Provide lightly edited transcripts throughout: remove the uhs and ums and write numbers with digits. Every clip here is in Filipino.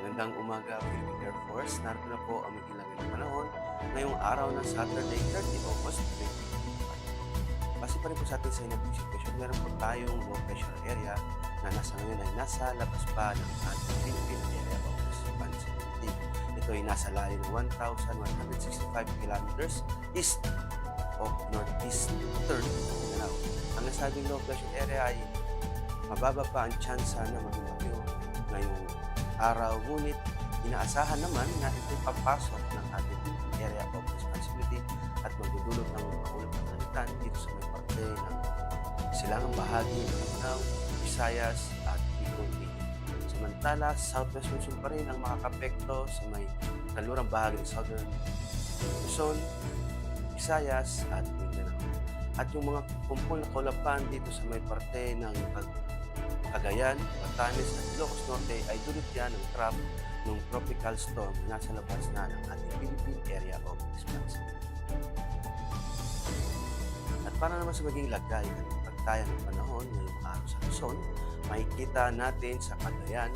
Magandang umaga, Philippine Air Force. Narito na po ang maging ng panahon ngayong araw ng Saturday, 30 August 2025. Base pa rin po sa ating scientific situation, meron po tayong low pressure area na nasa ngayon ay nasa labas pa ng ating Philippine area of responsibility. Ito ay nasa layo ng 1,165 kilometers east of northeastern Mindanao. Ang nasabing low pressure area ay mababa pa ang tsansa na maging bagyo ngayong araw, ngunit inaasahan naman na ito'y papasok ng ating area of responsibility at magdudulot ng maulap na kalitan dito sa may parte ng silangang bahagi ng Mindanao, Visayas at Bicol. Samantala, southwest monsoon pa rin ang makakapekto sa may kanlurang bahagi ng southern Luzon, Visayas at Mindanao. At yung mga kumpul na kaulapan dito sa may parte ng Cagayan, Batanes at Ilocos Norte ay dulot yan ng trap ng tropical storm na nasa labas na ng ating Philippine area of responsibility. At para naman sa maging lagay at pagtaya ng panahon ngayong araw sa Luzon, makikita natin sa Cagayan,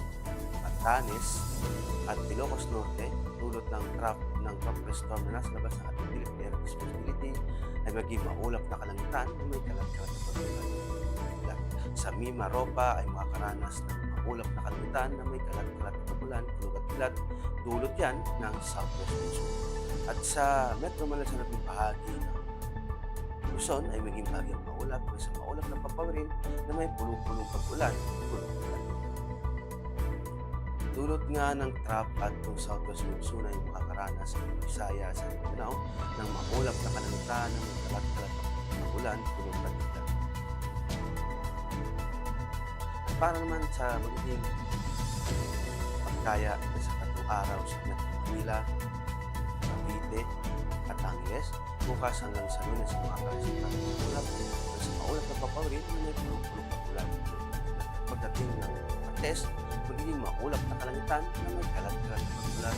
Batanes at Ilocos Norte dulot ng trap ng tropical storm na nasa labas ng ating Philippine area of responsibility ay maging maulap na kalangitan na may kalat-kalat na pagkakas. Sa Mimaropa ay makakaranas ng maulap na kalangitan na may kalat-kalat na ulan, kulog at kilat, dulot yan ng southwest monsoon. At sa Metro Manila sa labing bahagi ng Luzon ay maging bagyang maulap o sa maulap na papawirin na may pulong-pulong pag-ulan, kulog at kilat. Dulot nga ng trap at ng southwest monsoon ay makakaranas ng Visayas at Mindanao ng maulap na kalangitan na may kalat-kalat na ulan, kulog at kilat. Para naman sa magiging pagkaya sa tatlong araw sa Metro Manila, Cavite at Angeles, bukas hanggang sa Lunes sa mga kalasita ng ulap sa maulap na papawirin na may pulong-pulong pag-ulan. Pagdating ng Martes, magiging maulap na kalangitan na may kalat-kalat na pag-ulan.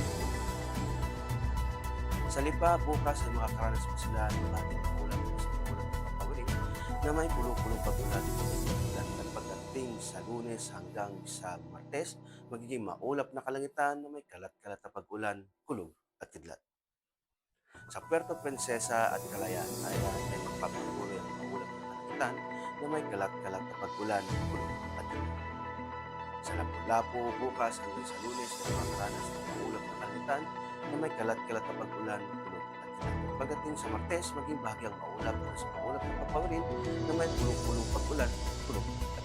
Sa Lipa, bukas ay makakaranas pa sila ng ating maulap sa maulap na papawirin na may pulong-pulong pag-ulan. Sa Lunes hanggang sa Martes, magiging maulap na kalangitan na may kalat-kalat na pag-ulan, kulog at kidlat. Sa Puerto Princesa at Calayan ay magpapatuloy ang maulap na kalangitan na may kalat-kalat na pag-ulan, kulog at kidlat. Sa Lapu-Lapu, bukas hanggang sa Lunes ay makakaranas ng maulap na kalangitan na may kalat-kalat na pag-ulan, kulog at kidlat. Pagdating sa Martes, maging bahagyang maulap na sa maulap na papawirin na may pulong-pulong pag-ulan, kulog at kidlat.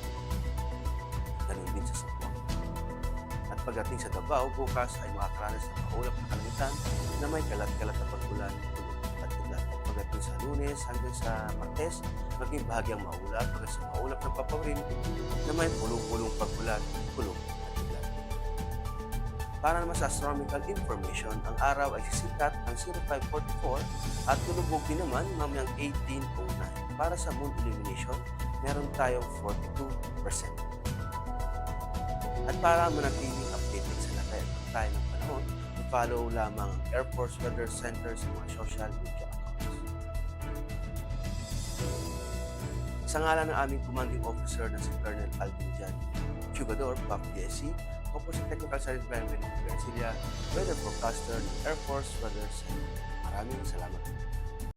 Ganun din sa Zamboanga. At pagdating sa Davao, bukas ay makakaranas ng maulap na kalangitan na may kalat-kalat na pag-ulan, kulog at kidlat. At pagdating sa Lunes hanggang sa Martes, maging bahagyang maulap hanggang sa maulap na papawirin na may pulong-pulong pag-ulan, kulog at kidlat. Para naman sa astronomical information, ang araw ay sisikat ng 0544 at tulubog din naman mamayang 1809. Para sa moon illumination, meron tayong 42%. At para manatiling updated sa lagay at pagtayo ng panahon, i-follow lamang ang Air Force Weather Center sa mga social media accounts. Sa ngalan ng aming commanding officer na si Colonel Alvin Jan Chugador, PAP DSC, ako po si Technical Sergeant Benjamin Garcia, Weather Forecaster ng Air Force Weather Center. Maraming salamat.